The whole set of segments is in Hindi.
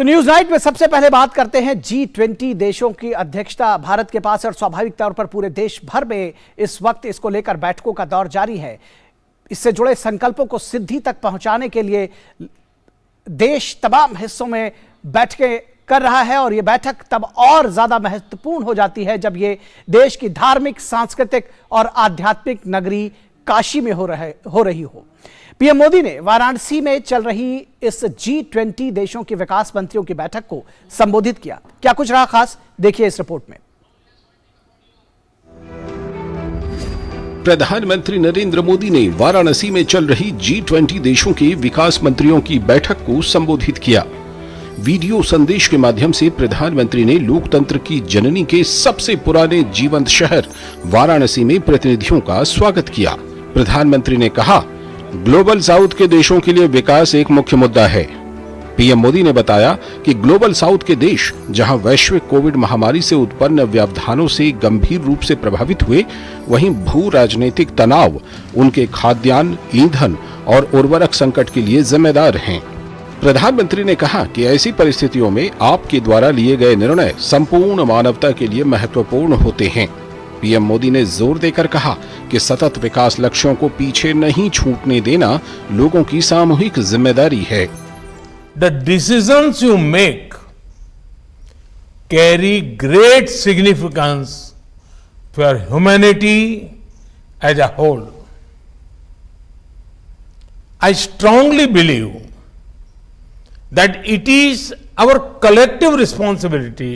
तो न्यूज नाइट में सबसे पहले बात करते हैं G20 देशों की अध्यक्षता भारत के पास, और स्वाभाविक तौर पर पूरे देश भर में इस वक्त इसको लेकर बैठकों का दौर जारी है। इससे जुड़े संकल्पों को सिद्धि तक पहुंचाने के लिए देश तमाम हिस्सों में बैठकें कर रहा है, और यह बैठक तब और ज्यादा महत्वपूर्ण हो जाती है जब ये देश की धार्मिक, सांस्कृतिक और आध्यात्मिक नगरी काशी में हो रही हो। पीएम मोदी ने वाराणसी में चल रही इस G20 देशों के विकास मंत्रियों की बैठक को संबोधित किया। क्या कुछ रहा खास, देखिए इस रिपोर्ट में। प्रधानमंत्री नरेंद्र मोदी ने वाराणसी में चल रही G20 देशों के विकास मंत्रियों की बैठक को संबोधित किया। वीडियो संदेश के माध्यम से प्रधानमंत्री ने लोकतंत्र की जननी के सबसे पुराने जीवंत शहर वाराणसी में प्रतिनिधियों का स्वागत किया। प्रधानमंत्री ने कहा, ग्लोबल साउथ के देशों के लिए विकास एक मुख्य मुद्दा है। पीएम मोदी ने बताया कि ग्लोबल साउथ के देश जहां वैश्विक कोविड महामारी से उत्पन्न व्यवधानों से गंभीर रूप से प्रभावित हुए, वहीं भू राजनीतिक तनाव उनके खाद्यान्न, ईंधन और उर्वरक संकट के लिए जिम्मेदार हैं। प्रधानमंत्री ने कहा कि ऐसी परिस्थितियों में आपके द्वारा लिए गए निर्णय संपूर्ण मानवता के लिए महत्वपूर्ण होते हैं। पीएम मोदी ने जोर देकर कहा कि सतत विकास लक्ष्यों को पीछे नहीं छूटने देना लोगों की सामूहिक जिम्मेदारी है। The decisions you make carry great significance for humanity as a whole. I strongly believe that it is our collective responsibility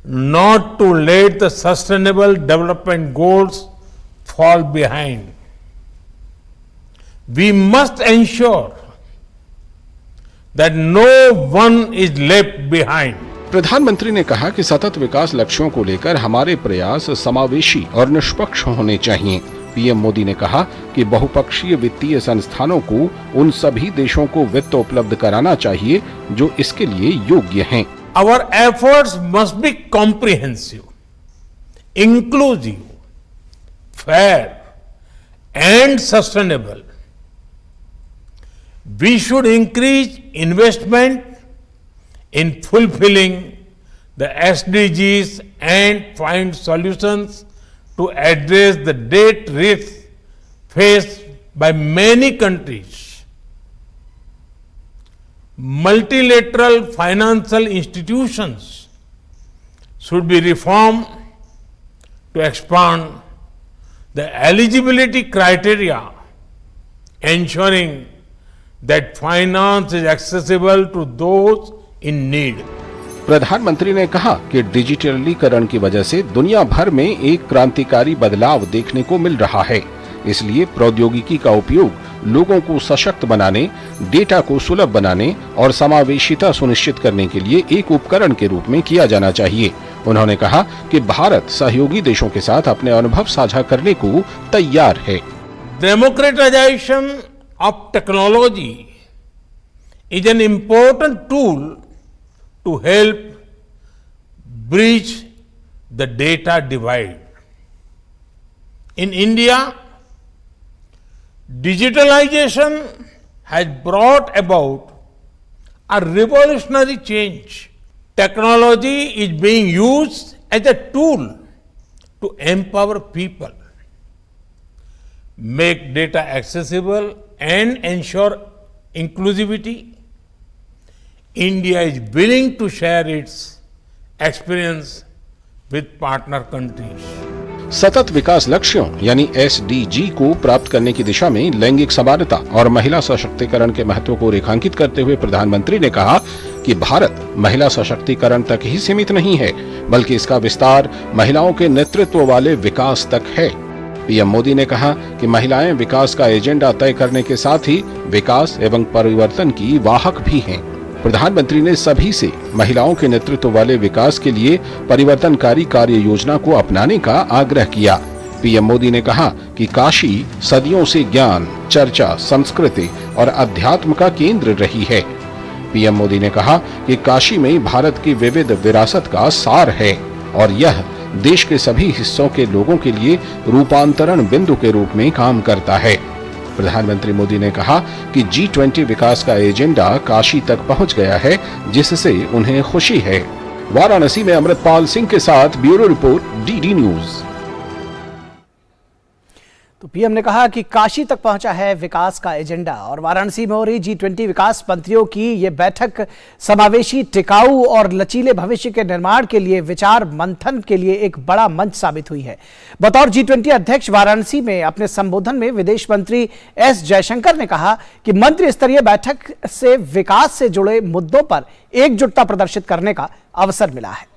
not to let the sustainable development goals fall behind. We must ensure that no one is left behind. प्रधानमंत्री ने कहा कि सतत विकास लक्ष्यों को लेकर हमारे प्रयास समावेशी और निष्पक्ष होने चाहिए। पीएम मोदी ने कहा कि बहुपक्षीय वित्तीय संस्थानों को उन सभी देशों को वित्त उपलब्ध कराना चाहिए जो इसके लिए योग्य हैं। Our efforts must be comprehensive, inclusive, fair, and sustainable. We should increase investment in fulfilling the SDGs and find solutions to address the debt risks faced by many countries. Multilateral financial institutions should be reformed to expand the eligibility criteria, ensuring that finance is accessible to those in need. प्रधानमंत्री ने कहा कि डिजिटलीकरण की वजह से दुनिया भर में एक क्रांतिकारी बदलाव देखने को मिल रहा है। इसलिए प्रौद्योगिकी का उपयोग लोगों को सशक्त बनाने, डेटा को सुलभ बनाने और समावेशिता सुनिश्चित करने के लिए एक उपकरण के रूप में किया जाना चाहिए। उन्होंने कहा कि भारत सहयोगी देशों के साथ अपने अनुभव साझा करने को तैयार है। Democratization of technology is an important tool to help bridge the data divide. In India, digitalization has brought about a revolutionary change. Technology is being used as a tool to empower people, make data accessible, and ensure inclusivity. India is willing to share its experience with partner countries. सतत विकास लक्ष्यों यानी SDG को प्राप्त करने की दिशा में लैंगिक समानता और महिला सशक्तिकरण के महत्व को रेखांकित करते हुए प्रधानमंत्री ने कहा कि भारत महिला सशक्तिकरण तक ही सीमित नहीं है, बल्कि इसका विस्तार महिलाओं के नेतृत्व वाले विकास तक है। पीएम मोदी ने कहा कि महिलाएं विकास का एजेंडा तय करने के साथ ही विकास एवं परिवर्तन की वाहक भी हैं। प्रधानमंत्री ने सभी से महिलाओं के नेतृत्व वाले विकास के लिए परिवर्तनकारी कार्य योजना को अपनाने का आग्रह किया। पीएम मोदी ने कहा कि काशी सदियों से ज्ञान, चर्चा, संस्कृति और अध्यात्म का केंद्र रही है। पीएम मोदी ने कहा कि काशी में भारत की विविध विरासत का सार है और यह देश के सभी हिस्सों के लोगों के लिए रूपांतरण बिंदु के रूप में काम करता है। प्रधानमंत्री मोदी ने कहा कि G20 विकास का एजेंडा काशी तक पहुंच गया है, जिससे उन्हें खुशी है। वाराणसी में अमृतपाल सिंह के साथ ब्यूरो रिपोर्ट, DD न्यूज। तो पीएम ने कहा कि काशी तक पहुंचा है विकास का एजेंडा और वाराणसी में हो रही G20 विकास मंत्रियों की ये बैठक समावेशी, टिकाऊ और लचीले भविष्य के निर्माण के लिए विचार मंथन के लिए एक बड़ा मंच साबित हुई है। बतौर G20 अध्यक्ष वाराणसी में अपने संबोधन में विदेश मंत्री एस जयशंकर ने कहा कि मंत्रि स्तरीय बैठक से विकास से जुड़े मुद्दों पर एकजुटता प्रदर्शित करने का अवसर मिला है।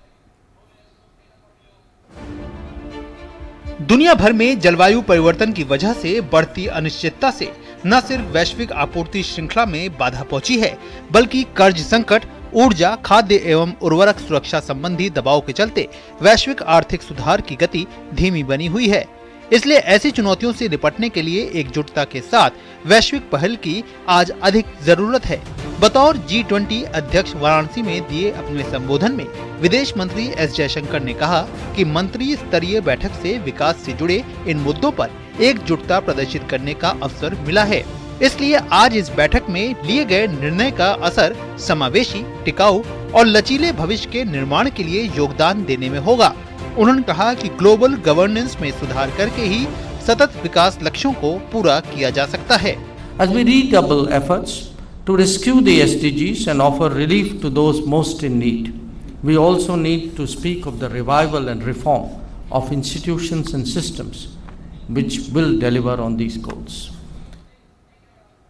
दुनिया भर में जलवायु परिवर्तन की वजह से बढ़ती अनिश्चितता से न सिर्फ वैश्विक आपूर्ति श्रृंखला में बाधा पहुंची है, बल्कि कर्ज संकट, ऊर्जा, खाद्य एवं उर्वरक सुरक्षा संबंधी दबाव के चलते वैश्विक आर्थिक सुधार की गति धीमी बनी हुई है। इसलिए ऐसी चुनौतियों से निपटने के लिए एकजुटता के साथ वैश्विक पहल की आज अधिक जरूरत है। बतौर G20 अध्यक्ष वाराणसी में दिए अपने संबोधन में विदेश मंत्री एस जयशंकर ने कहा कि मंत्री स्तरीय बैठक से विकास से जुड़े इन मुद्दों पर एकजुटता प्रदर्शित करने का अवसर मिला है। इसलिए आज इस बैठक में लिए गए निर्णय का असर समावेशी, टिकाऊ और लचीले भविष्य के निर्माण के लिए योगदान देने में होगा। उन्होंने कहा कि ग्लोबल गवर्नेंस में सुधार करके ही सतत विकास लक्ष्यों को पूरा किया जा सकता है। As we redouble efforts to rescue the SDGs and offer relief to those most in need, we also need to speak of the revival and reform of institutions and systems which will deliver on these goals.